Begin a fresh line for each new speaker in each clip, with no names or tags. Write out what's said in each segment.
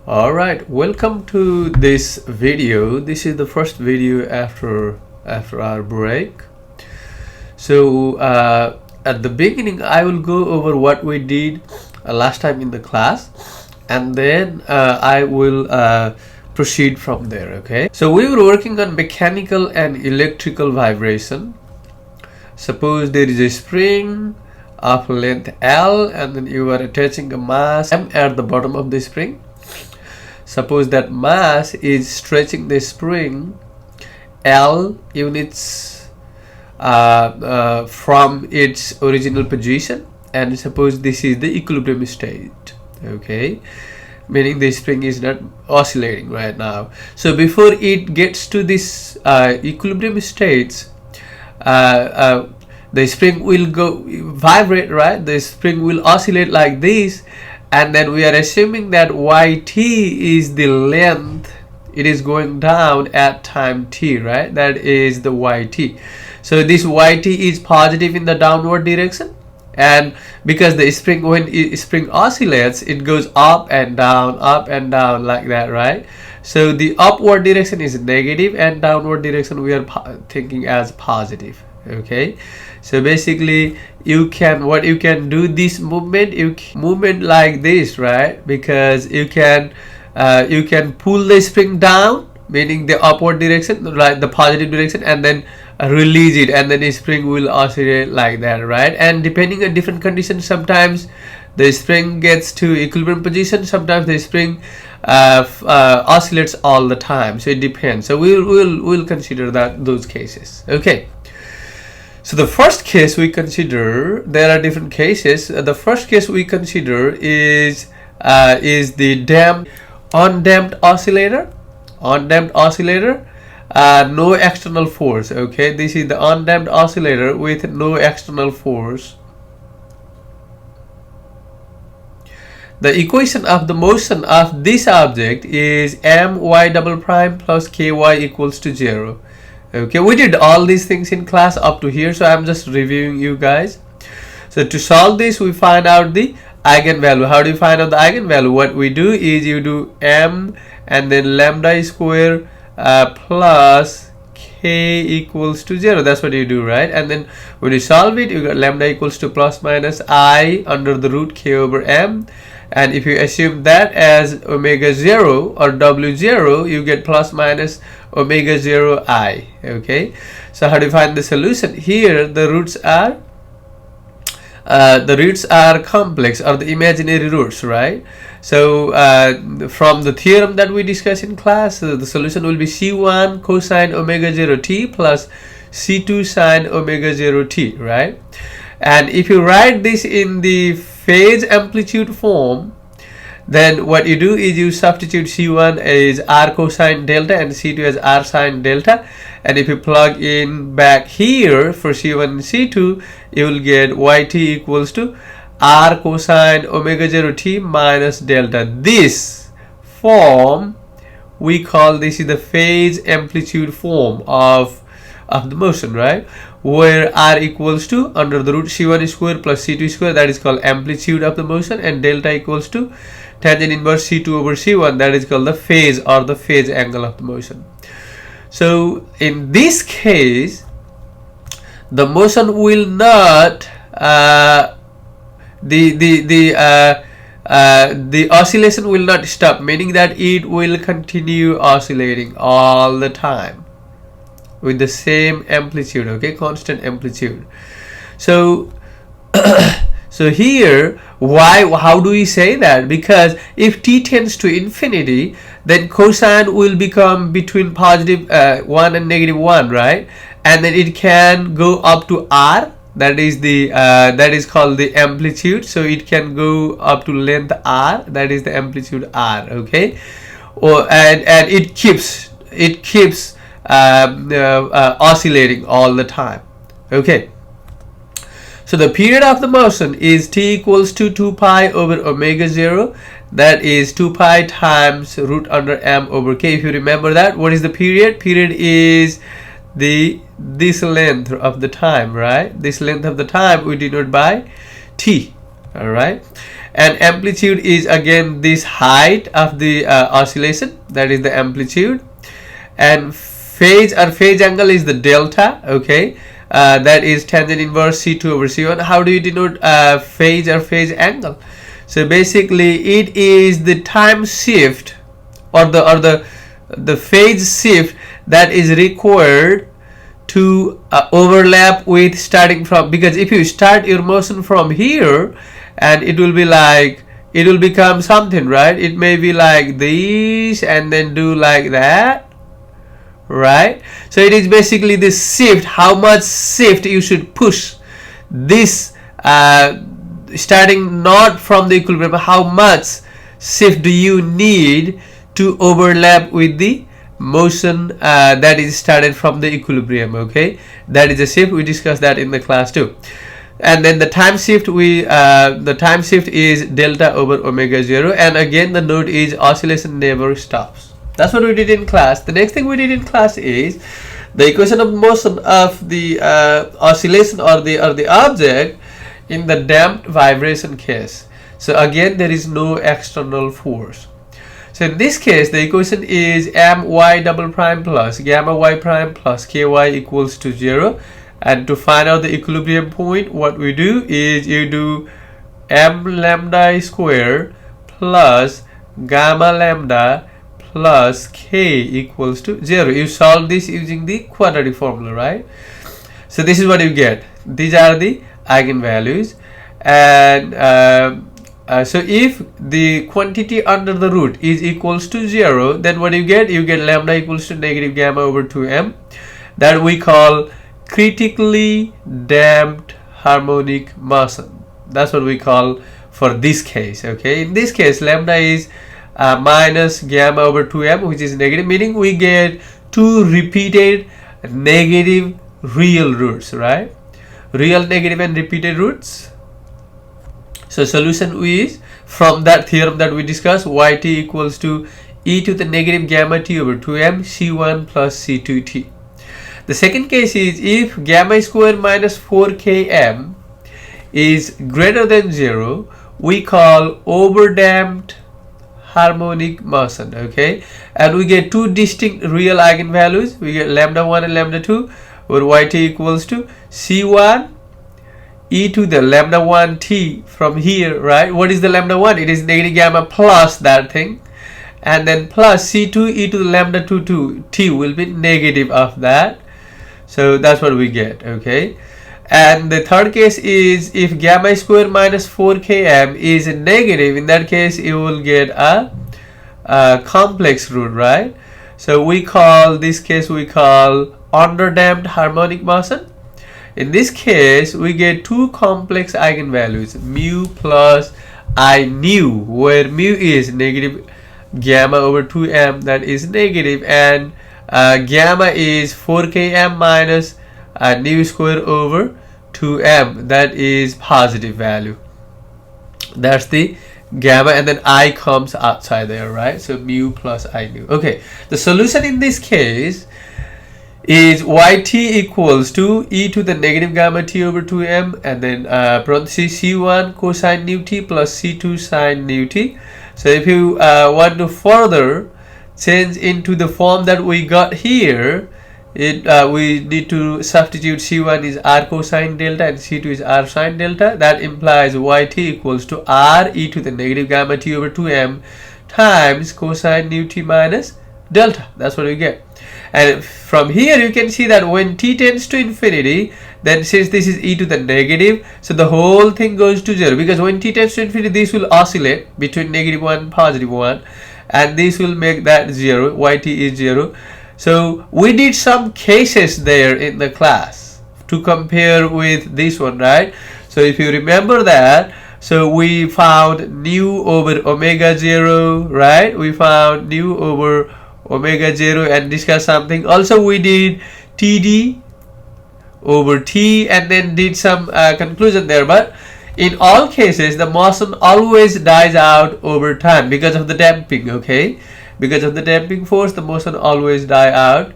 Alright, welcome to this video. This is the first video after our break. So at the beginning I will go over what we did last time in the class, and then I will proceed from there. Okay, so we were working on mechanical and electrical vibration. Suppose there is a spring of length L, and then you are attaching a mass M at the bottom of the spring. Suppose that mass is stretching the spring L units from its original position, and suppose this is the equilibrium state. Okay, meaning the spring is not oscillating right now. So before it gets to this equilibrium states, the spring will go vibrate, right? The spring will oscillate like this, and then we are assuming that yt is the length. It is going down at time t, right? That is the yt. So this yt is positive in the downward direction, and because the spring, when spring oscillates, it goes up and down like that, right? So the upward direction is negative and downward direction we are thinking as positive. Okay, so basically you can do this movement like this, right? Because you can pull the spring down, meaning the upward direction, right, the positive direction, and then release it, and then the spring will oscillate like that, right? And depending on different conditions, sometimes the spring gets to equilibrium position, sometimes the spring oscillates all the time. So it depends. So we'll consider those cases. Okay. So the first case we consider, there are different cases. The first case we consider is the undamped oscillator. Undamped oscillator, no external force. Okay, this is the undamped oscillator with no external force. The equation of the motion of this object is my double prime plus ky equals to 0. Okay, we did all these things in class up to here, so I'm just reviewing you guys. So to solve this, we find out the eigenvalue. How do you find out the eigenvalue? What we do is you do m and then lambda square plus k equals to 0. That's what you do, right? And then when you solve it, you got lambda equals to plus minus I under the root k over m. And if you assume that as omega 0 or w0, you get plus minus omega 0 I. Okay, so how do you find the solution? Here the roots are complex, or the imaginary roots, right? So from the theorem that we discussed in class, the solution will be c1 cosine omega 0 t plus c2 sine omega 0 t, right? And if you write this in the phase amplitude form, then what you do is you substitute c1 as r cosine delta and c2 as r sine delta, and if you plug in back here for c1 and c2, you will get yt equals to r cosine omega 0 t minus delta. This form we call, this is the phase amplitude form of the motion, right? Where r equals to under the root c1 square plus c2 square, that is called amplitude of the motion, and delta equals to tangent inverse c2 over c1, that is called the phase or the phase angle of the motion. So in this case, the motion will not the oscillation will not stop, meaning that it will continue oscillating all the time with the same amplitude. Okay, constant amplitude. So so here, how do we say that? Because if t tends to infinity, then cosine will become between positive 1 and negative 1, right? And then it can go up to r, that is the that is called the amplitude. So it can go up to length r, that is the amplitude r. Okay, and it keeps oscillating all the time. Okay, so the period of the motion is t equals to 2 pi over omega 0, that is 2 pi times root under m over k. If you remember that, what is the period? Period is this length of the time, right? This length of the time we denote by t. All right, and amplitude is again this height of the oscillation, that is the amplitude, and phase or phase angle is the delta. Okay, that is tangent inverse C2 over C1. How do you denote phase or phase angle? So basically it is the time shift or the phase shift that is required to overlap with starting from, because if you start your motion from here, and it will be like, it will become something, right? It may be like this and then do like that, right? So it is basically this shift, how much shift you should push this starting not from the equilibrium, how much shift do you need to overlap with the motion that is started from the equilibrium. Okay, that is a shift. We discussed that in the class too. And then the time shift, the time shift is delta over omega 0, and again the note is oscillation never stops. That's what we did in class. The next thing we did in class is the equation of motion of the oscillation or the object in the damped vibration case. So again there is no external force. So in this case the equation is my double prime plus gamma y prime plus ky equals to 0. And to find out the equilibrium point, what we do is you do m lambda square plus gamma lambda plus k equals to 0. You solve this using the quadratic formula, right? So this is what you get. These are the eigenvalues, and so if the quantity under the root is equals to 0, then what you get? You get lambda equals to negative gamma over 2m. That we call critically damped harmonic motion. That's what we call for this case. Okay, in this case lambda is minus gamma over 2m, which is negative, meaning we get two repeated negative real roots, right? Real negative and repeated roots. So solution is from that theorem that we discussed, yt equals to e to the negative gamma t over 2m c1 plus c2t. The second case is if gamma square minus 4km is greater than 0, we call overdamped harmonic motion. Okay, and we get two distinct real eigenvalues. We get lambda 1 and lambda 2, where yt equals to c1 e to the lambda 1 t from here, right? What is the lambda 1? It is negative gamma plus that thing, and then plus c2 e to the lambda 2 t will be negative of that. So that's what we get. Okay, and the third case is if gamma square minus 4km is negative. In that case you will get a complex root, right? So we call this case, we call underdamped harmonic motion. In this case we get two complex eigenvalues, mu plus I nu, where mu is negative gamma over 2m, that is negative, and gamma is 4km minus nu square over 2m, that is positive value. That's the gamma, and then I comes outside there, right? So mu plus I nu. Okay, the solution in this case is yt equals to e to the negative gamma t over 2m, and then parenthesis c1 cosine nu t plus c2 sine nu t. So if you want to further change into the form that we got here, we need to substitute c1 is r cosine delta and c2 is r sine delta. That implies yt equals to r e to the negative gamma t over 2m times cosine nu t minus delta. That's what we get. And from here you can see that when t tends to infinity, then since this is e to the negative, so the whole thing goes to 0, because when t tends to infinity this will oscillate between negative 1 and positive 1, and this will make that 0, yt is 0. So we did some cases there in the class to compare with this one, right? So if you remember that, so we found nu over omega 0, right? We found nu over omega 0 and discuss something. Also we did td over t and then did some conclusion there, but in all cases the motion always dies out over time because of the damping. Okay, because of the damping force the motion always die out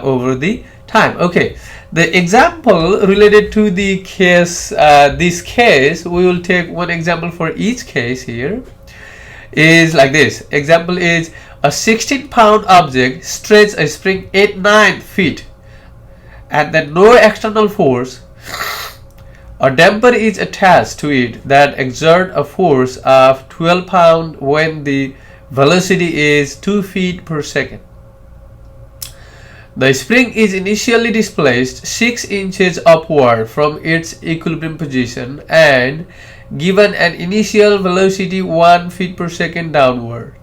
over the time. Okay, The example related to the case, this case, we will take one example for each case here, is like this. Example is a 16-pound object stretches a spring 8-9 feet and then no external force. A damper is attached to it that exerts a force of 12 pounds when the velocity is 2 feet per second. The spring is initially displaced 6 inches upward from its equilibrium position and given an initial velocity 1 feet per second downward.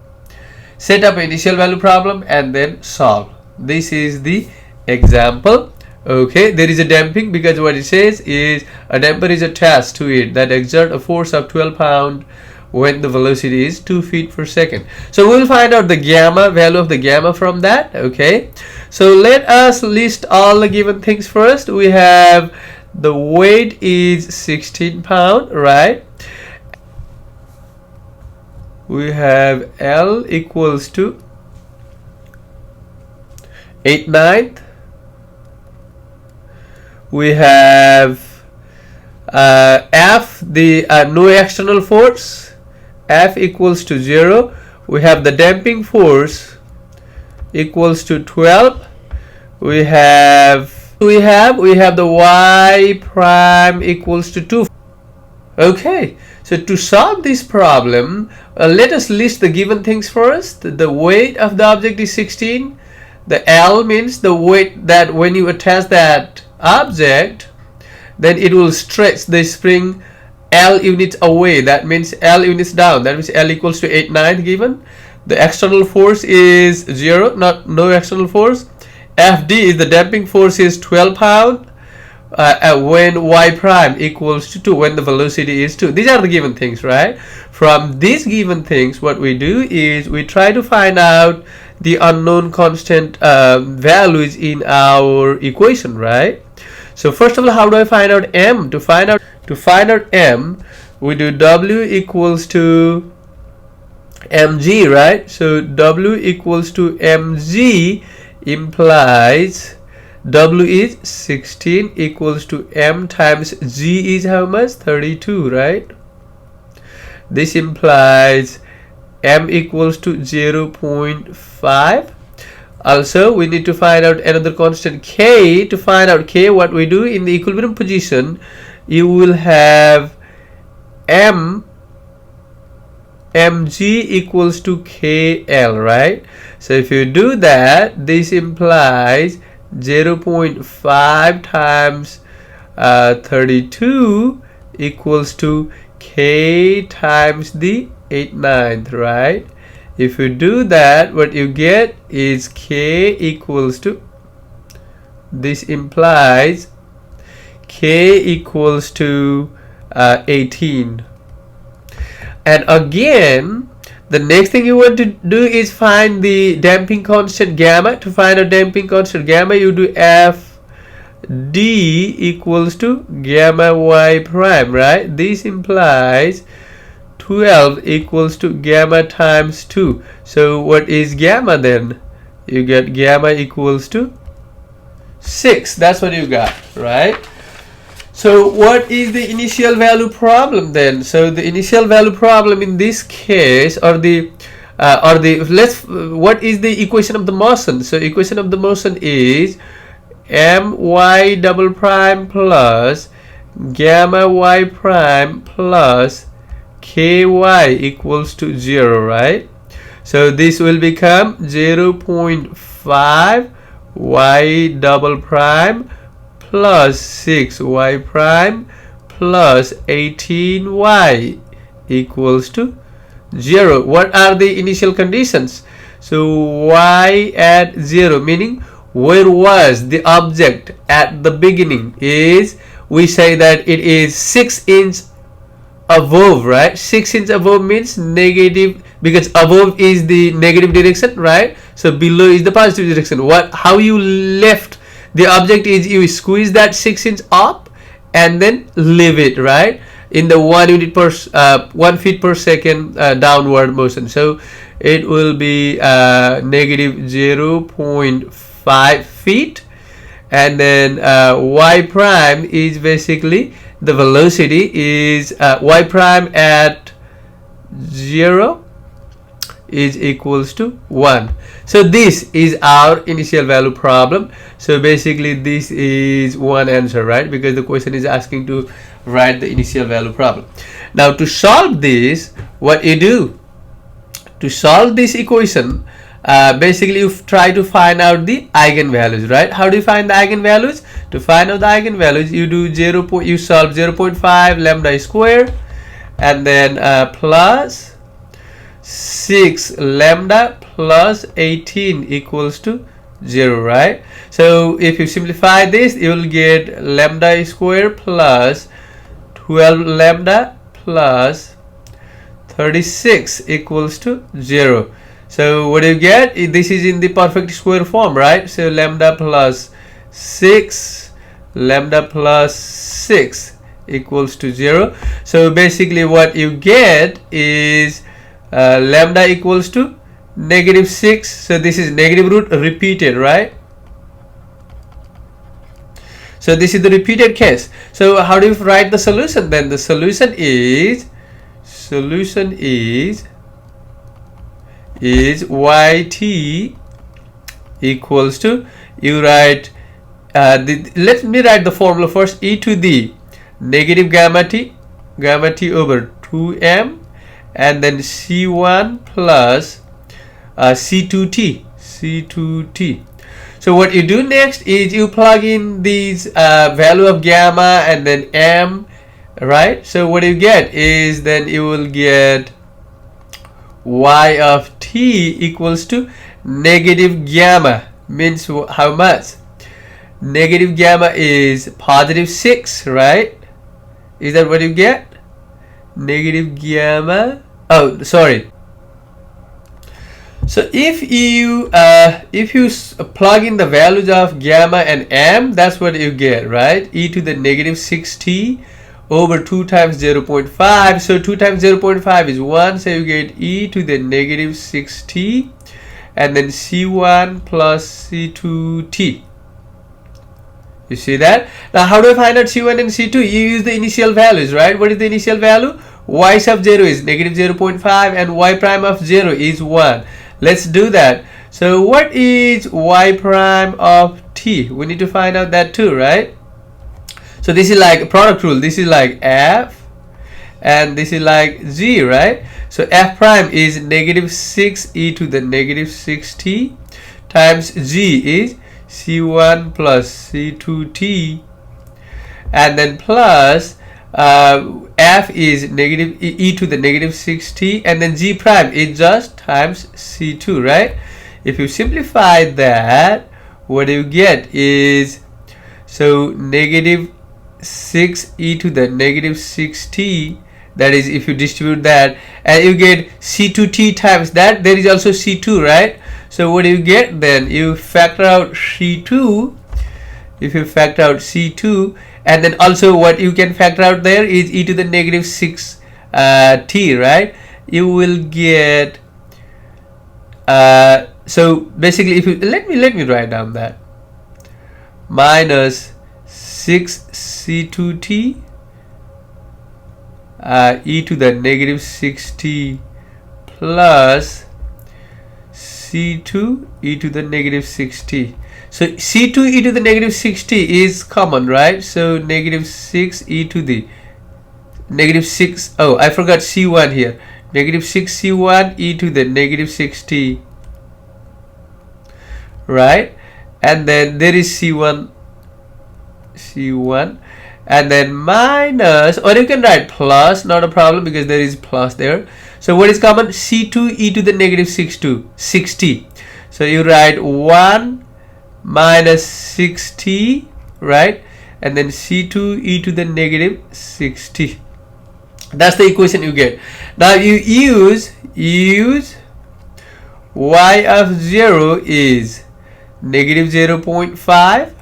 Set up an initial value problem and then solve. This is the example. Okay, there is a damping because what it says is a damper is attached to it that exerts a force of 12 pounds when the velocity is 2 feet per second. So we'll find out the gamma, value of the gamma from that. Okay, so let us list all the given things first. We have the weight is 16 pounds, right? We have L equals to 8/9. We have F, the no external force. F equals to 0. We have the damping force equals to 12. We have the y prime equals to 2. Okay, so to solve this problem, let us list the given things first. The weight of the object is 16. The L means the weight that when you attach that object, then it will stretch the spring L units away. That means L units down. That means L equals to 8/9 given. The external force is 0, no external force. FD is the damping force is 12 pounds when y prime equals to 2, when the velocity is 2. These are the given things, right? From these given things, what we do is we try to find out the unknown constant values in our equation, right? So first of all, how do I find out M? To find out M, we do W equals to mg, right? So W equals to mg implies W is 16 equals to M times G is how much? 32, right? This implies M equals to 0.5. Also, we need to find out another constant K. To find out K, what we do in the equilibrium position, you will have mg equals to KL, right? So if you do that, this implies 0.5 times 32 equals to K times the 8/9, right? If you do that, what you get is K equals to, this implies K equals to 18. And again, the next thing you want to do is find the damping constant gamma. To find a damping constant gamma, you do F D equals to gamma y prime, right? This implies 12 equals to gamma times 2. So what is gamma then? You get gamma equals to 6. That's what you got, right? So what is the initial value problem then? So the initial value problem in this case, what is the equation of the motion? So equation of the motion is my double prime plus gamma y prime plus ky equals to 0, right? So this will become 0.5 y double prime plus 6y prime plus 18y equals to 0. What are the initial conditions? So y at 0, meaning where was the object at the beginning, is we say that it is 6 inches above, right? 6 inches above means negative, because above is the negative direction, right? So below is the positive direction. How you left the object is you squeeze that 6 inches up and then leave it, right, in the 1 feet per second downward motion. So it will be negative 0.5 feet, and then y prime is basically the velocity is y prime at 0 is equals to 1. So this is our initial value problem. So basically this is one answer, right? Because the question is asking to write the initial value problem. Now to solve this, what you do to solve this equation, basically you try to find out the eigenvalues, right? How do you find the eigenvalues? To find out the eigenvalues, you do you solve 0.5 lambda square and then plus 6 lambda plus 18 equals to 0, right? So if you simplify this, you will get lambda square plus 12 lambda plus 36 equals to 0. So what do you get? This is in the perfect square form, right? So lambda plus 6 lambda plus 6 equals to 0. So basically what you get is lambda equals to -6. So this is negative root repeated, right? So this is the repeated case. So how do you write the solution? Then the solution is yt equals to, you write let me write the formula first. E to the negative gamma t over 2m, and then C1 plus C2t. So what you do next is you plug in these value of gamma and then m, right? So what you get is, then you will get y of t equals to negative gamma, means how much? Negative gamma is positive 6, right? Is that what you get? Negative gamma, oh sorry. So if you plug in the values of gamma and m, that's what you get, right? E to the -6t over 2 times 0.5. So 2 times 0.5 is 1, so you get e to the -6t, and then c1 plus c2t. You see that? Now how do I find out c1 and c2? You use the initial values, right? What is the initial value? Y sub 0 is -0.5 and y prime of 0 is 1. Let's do that. So what is y prime of t? We need to find out that too, right? So this is like a product rule. This is like f and this is like g, right? So f prime is -6 e to the -6t times g is c1 plus c2t, and then plus f is negative e to the -6t, and then g prime is just times c2, right? If you simplify that, what you get is, so -6 e to the -6t, that is if you distribute that, and you get c2t times that, there is also c2, right? So what do you get then? You factor out c2. If you factor out c2, and then also what you can factor out there is e to the -6 t, right? You will get so basically, if you let me write down that minus 6 c2t e to the -6t plus c2 e to the -6t. So c2 e to the -6t is common, right? So -6 e to the -6, oh I forgot c1 here, -6 c1 e to the -6t, right? And then there is c1, and then minus, or you can write plus, not a problem because there is plus there. So what is common? c2 e to the -6t. So you write 1 minus 6t, right? And then c2 e to the -6t. That's the equation you get. Now you use y of 0 is -0.5.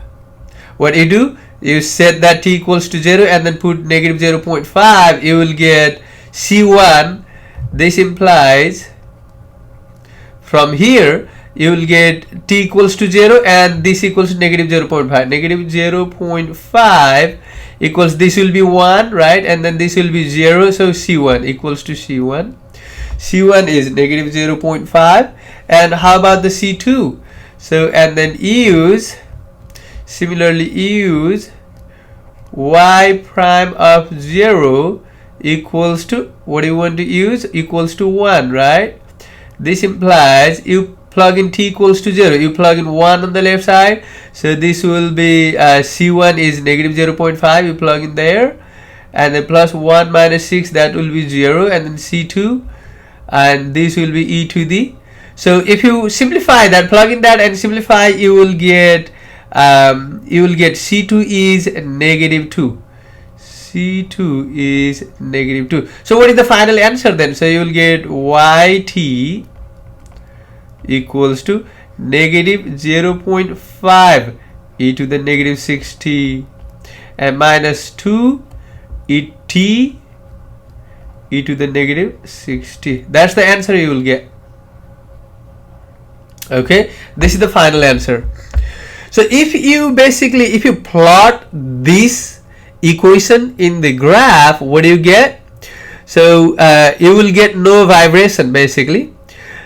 What you do? You set that t equals to 0 and then put -0.5. You will get c1. This implies from here you will get t equals to 0 and this equals to negative 0.5. Negative 0.5 equals, this will be 1, right? And then this will be 0, so C1 equals to C1. C1 is negative 0.5. And how about the C2? So, and then similarly use y prime of 0 equals to, what do you want to use? Equals to 1, right? This implies you plug in t equals to 0, you plug in 1 on the left side, so this will be C1 is negative 0.5, you plug in there, and then plus 1 minus 6, that will be 0, and then C2, and this will be e to the, so if you simplify that, plug in that and simplify, you will get C2 is negative 2. C2 is negative 2. So what is the final answer then? So you will get yt equals to negative 0.5 e to the negative 60 and minus 2 et e to the negative 60. That's the answer you will get. Okay, this is the final answer. So if you plot this equation in the graph, what do you get? So you will get no vibration basically.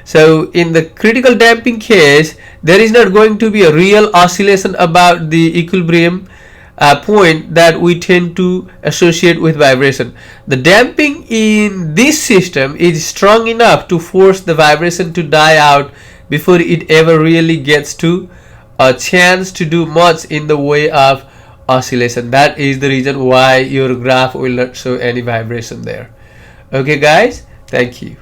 So in the critical damping case, there is not going to be a real oscillation about the equilibrium point that we tend to associate with vibration. The damping in this system is strong enough to force the vibration to die out before it ever really gets to a chance to do much in the way of oscillation. That is the reason why your graph will not show any vibration there. Okay guys, thank you.